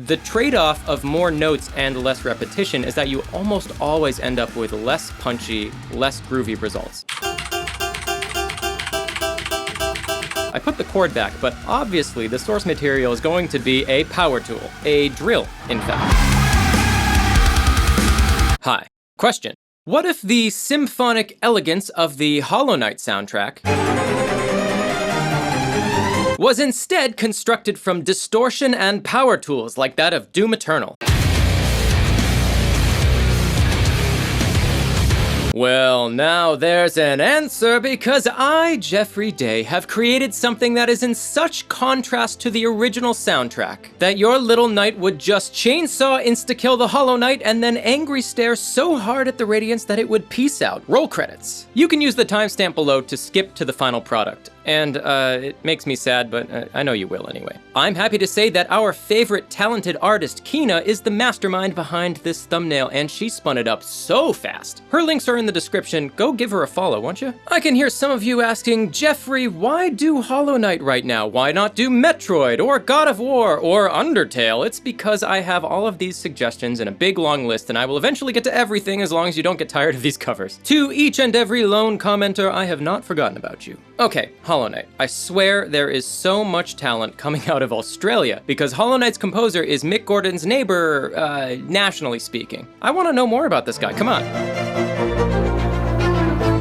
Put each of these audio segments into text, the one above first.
The trade-off of more notes and less repetition is that you almost always end up with less punchy, less groovy results. I put the chord back, but obviously the source material is going to be a power tool, a drill, in fact. Hi. Question. What if the symphonic elegance of the Hollow Knight soundtrack was instead constructed from distortion and power tools like that of Doom Eternal? Well, now there's an answer, because I, Geoffrey Day, have created something that is in such contrast to the original soundtrack that your little knight would just chainsaw insta-kill the Hollow Knight and then angry stare so hard at the radiance that it would peace out. Roll credits. You can use the timestamp below to skip to the final product. And it makes me sad, but I know you will anyway. I'm happy to say that our favorite talented artist, Kina, is the mastermind behind this thumbnail, and she spun it up so fast. Her links are in the description. Go give her a follow, won't you? I can hear some of you asking, Geoffrey, why do Hollow Knight right now? Why not do Metroid, or God of War, or Undertale? It's because I have all of these suggestions in a big long list, and I will eventually get to everything as long as you don't get tired of these covers. To each and every lone commenter, I have not forgotten about you. Okay, Hollow Knight. I swear there is so much talent coming out of Australia, because Hollow Knight's composer is Mick Gordon's neighbor, nationally speaking. I want to know more about this guy, come on.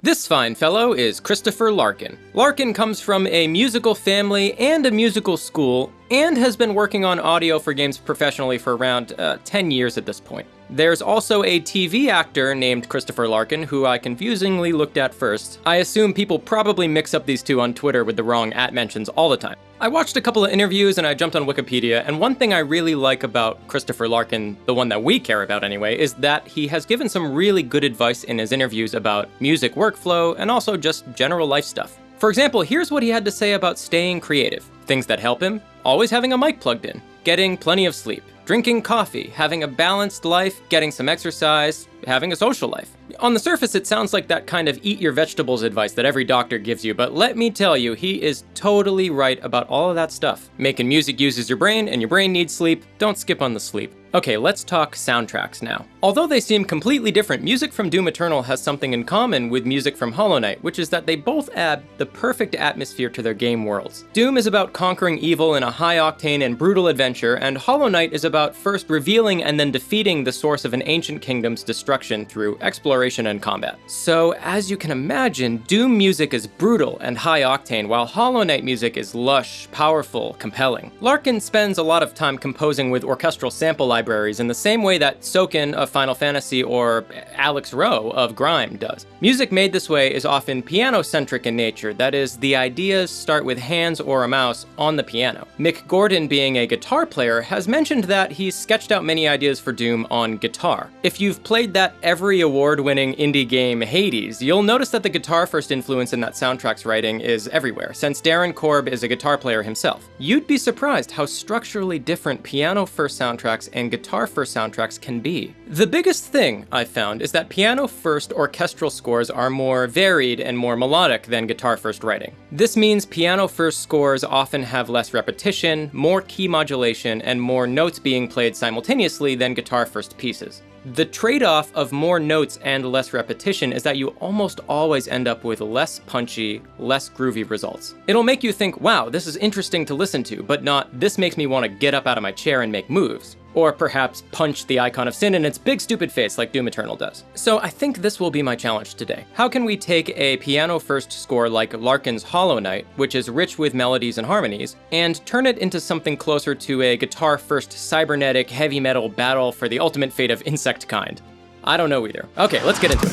This fine fellow is Christopher Larkin. Larkin comes from a musical family and a musical school, and has been working on audio for games professionally for around 10 years at this point. There's also a TV actor named Christopher Larkin, who I confusingly looked at first. I assume people probably mix up these two on Twitter with the wrong @mentions all the time. I watched a couple of interviews and I jumped on Wikipedia, and one thing I really like about Christopher Larkin, the one that we care about anyway, is that he has given some really good advice in his interviews about music workflow and also just general life stuff. For example, here's what he had to say about staying creative. Things that help him: always having a mic plugged in, getting plenty of sleep, drinking coffee, having a balanced life, getting some exercise, having a social life. On the surface, it sounds like that kind of eat your vegetables advice that every doctor gives you, but let me tell you, he is totally right about all of that stuff. Making music uses your brain, and your brain needs sleep. Don't skip on the sleep. Okay, let's talk soundtracks now. Although they seem completely different, music from Doom Eternal has something in common with music from Hollow Knight, which is that they both add the perfect atmosphere to their game worlds. Doom is about conquering evil in a high-octane and brutal adventure, and Hollow Knight is about first revealing and then defeating the source of an ancient kingdom's destruction through exploration and combat. So, as you can imagine, Doom music is brutal and high-octane, while Hollow Knight music is lush, powerful, compelling. Larkin spends a lot of time composing with orchestral sample libraries in the same way that Soken of Final Fantasy or Alex Rowe of Grime does. Music made this way is often piano-centric in nature, that is, the ideas start with hands or a mouse on the piano. Mick Gordon, being a guitar player, has mentioned that he's sketched out many ideas for Doom on guitar. If you've played that every award-winning indie game Hades, you'll notice that the guitar-first influence in that soundtrack's writing is everywhere, since Darren Korb is a guitar player himself. You'd be surprised how structurally different piano-first soundtracks and guitar-first soundtracks can be. The biggest thing I've found is that piano-first orchestral scores are more varied and more melodic than guitar-first writing. This means piano-first scores often have less repetition, more key modulation, and more notes being played simultaneously than guitar-first pieces. The trade-off of more notes and less repetition is that you almost always end up with less punchy, less groovy results. It'll make you think, wow, this is interesting to listen to, but not, this makes me want to get up out of my chair and make moves. Or perhaps punch the icon of sin in its big stupid face like Doom Eternal does. So I think this will be my challenge today. How can we take a piano-first score like Larkin's Hollow Knight, which is rich with melodies and harmonies, and turn it into something closer to a guitar-first cybernetic heavy metal battle for the ultimate fate of insect kind? I don't know either. Okay, let's get into it.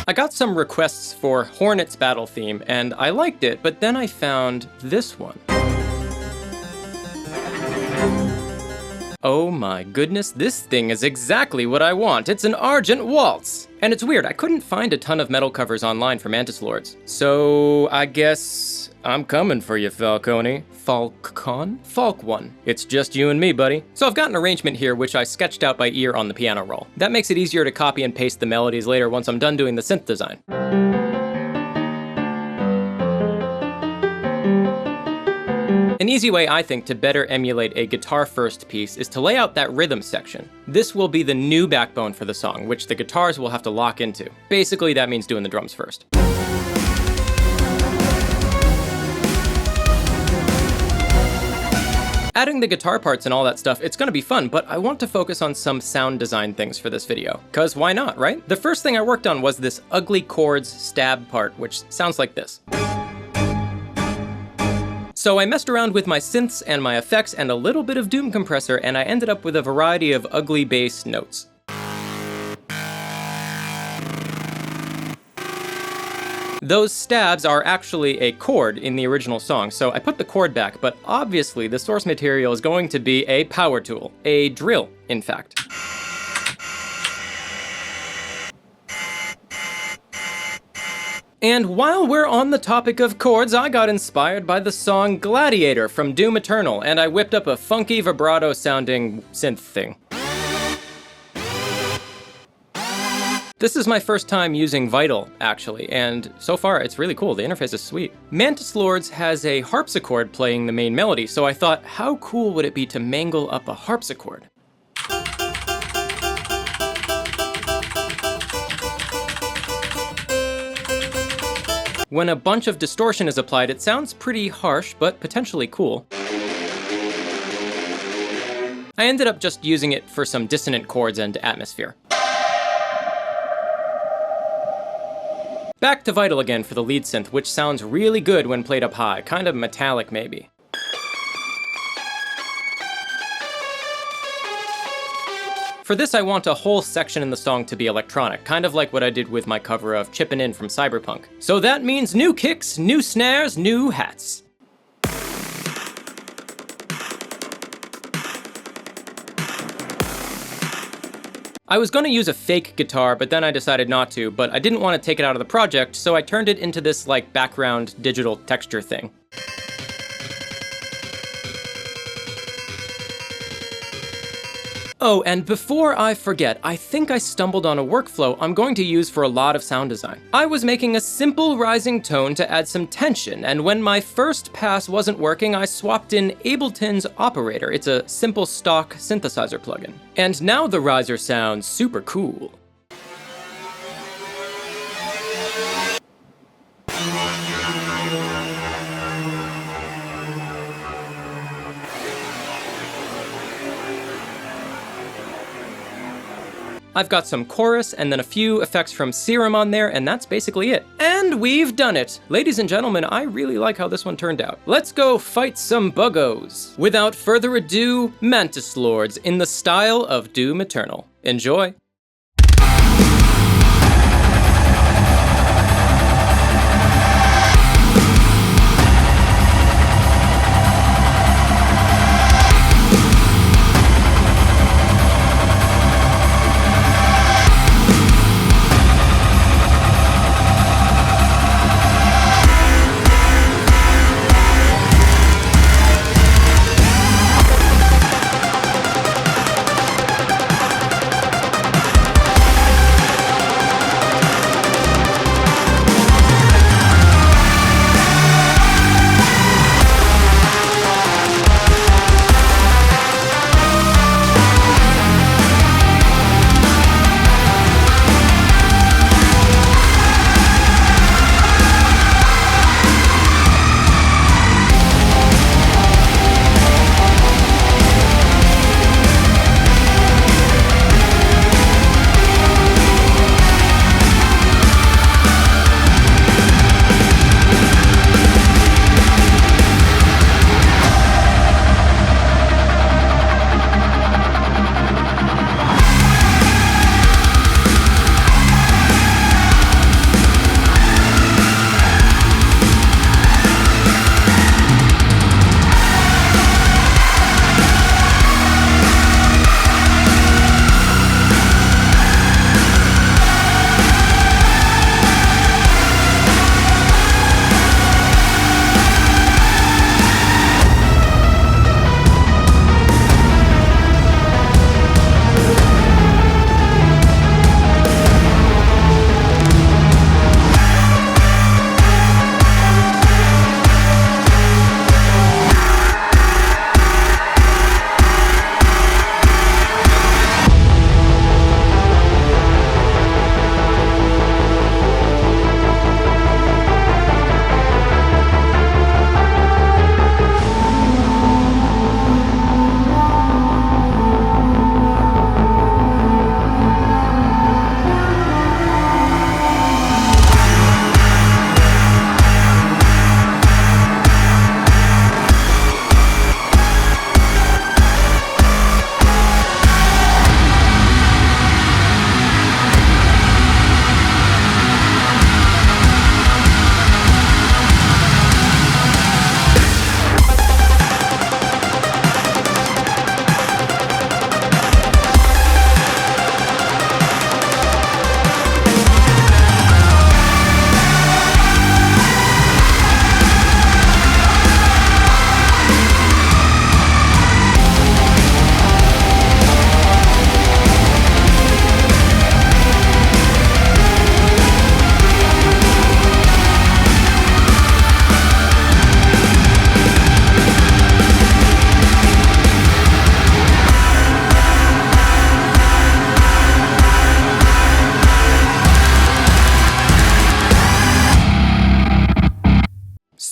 I got some requests for Hornet's battle theme, and I liked it, but then I found this one. Oh my goodness, this thing is exactly what I want. It's an Argent Waltz. And it's weird, I couldn't find a ton of metal covers online for Mantis Lords. So I guess I'm coming for you, Falcone. Falcon? Falk one. It's just you and me, buddy. So I've got an arrangement here which I sketched out by ear on the piano roll. That makes it easier to copy and paste the melodies later once I'm done doing the synth design. And easy way, I think, to better emulate a guitar-first piece is to lay out that rhythm section. This will be the new backbone for the song, which the guitars will have to lock into. Basically, that means doing the drums first. Adding the guitar parts and all that stuff, it's gonna be fun, but I want to focus on some sound design things for this video. 'Cause why not, right? The first thing I worked on was this ugly chords stab part, which sounds like this. So I messed around with my synths and my effects and a little bit of Doom Compressor, and I ended up with a variety of ugly bass notes. Those stabs are actually a chord in the original song, so I put the chord back, but obviously the source material is going to be a power tool. A drill, in fact. And while we're on the topic of chords, I got inspired by the song Gladiator from Doom Eternal, and I whipped up a funky vibrato-sounding synth thing. This is my first time using Vital, actually, and so far it's really cool. The interface is sweet. Mantis Lords has a harpsichord playing the main melody, so I thought, how cool would it be to mangle up a harpsichord? When a bunch of distortion is applied, it sounds pretty harsh, but potentially cool. I ended up just using it for some dissonant chords and atmosphere. Back to Vital again for the lead synth, which sounds really good when played up high, kind of metallic maybe. For this, I want a whole section in the song to be electronic, kind of like what I did with my cover of Chippin' In from Cyberpunk. So that means new kicks, new snares, new hats. I was gonna use a fake guitar, but then I decided not to, but I didn't want to take it out of the project, so I turned it into this, like, background digital texture thing. Oh, and before I forget, I think I stumbled on a workflow I'm going to use for a lot of sound design. I was making a simple rising tone to add some tension, and when my first pass wasn't working, I swapped in Ableton's Operator. It's a simple stock synthesizer plugin. And now the riser sounds super cool. I've got some chorus and then a few effects from Serum on there, and that's basically it. And we've done it! Ladies and gentlemen, I really like how this one turned out. Let's go fight some buggos. Without further ado, Mantis Lords in the style of Doom Eternal. Enjoy!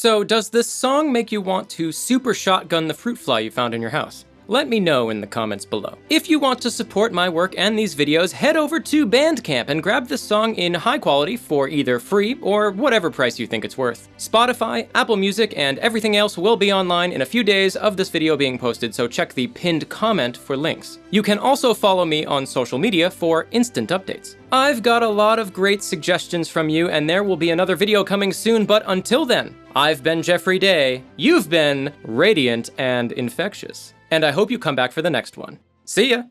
So does this song make you want to super shotgun the fruit fly you found in your house? Let me know in the comments below. If you want to support my work and these videos, head over to Bandcamp and grab this song in high quality for either free or whatever price you think it's worth. Spotify, Apple Music, and everything else will be online in a few days of this video being posted, so check the pinned comment for links. You can also follow me on social media for instant updates. I've got a lot of great suggestions from you, and there will be another video coming soon, but until then, I've been Geoffrey Day, you've been radiant and infectious. And I hope you come back for the next one. See ya!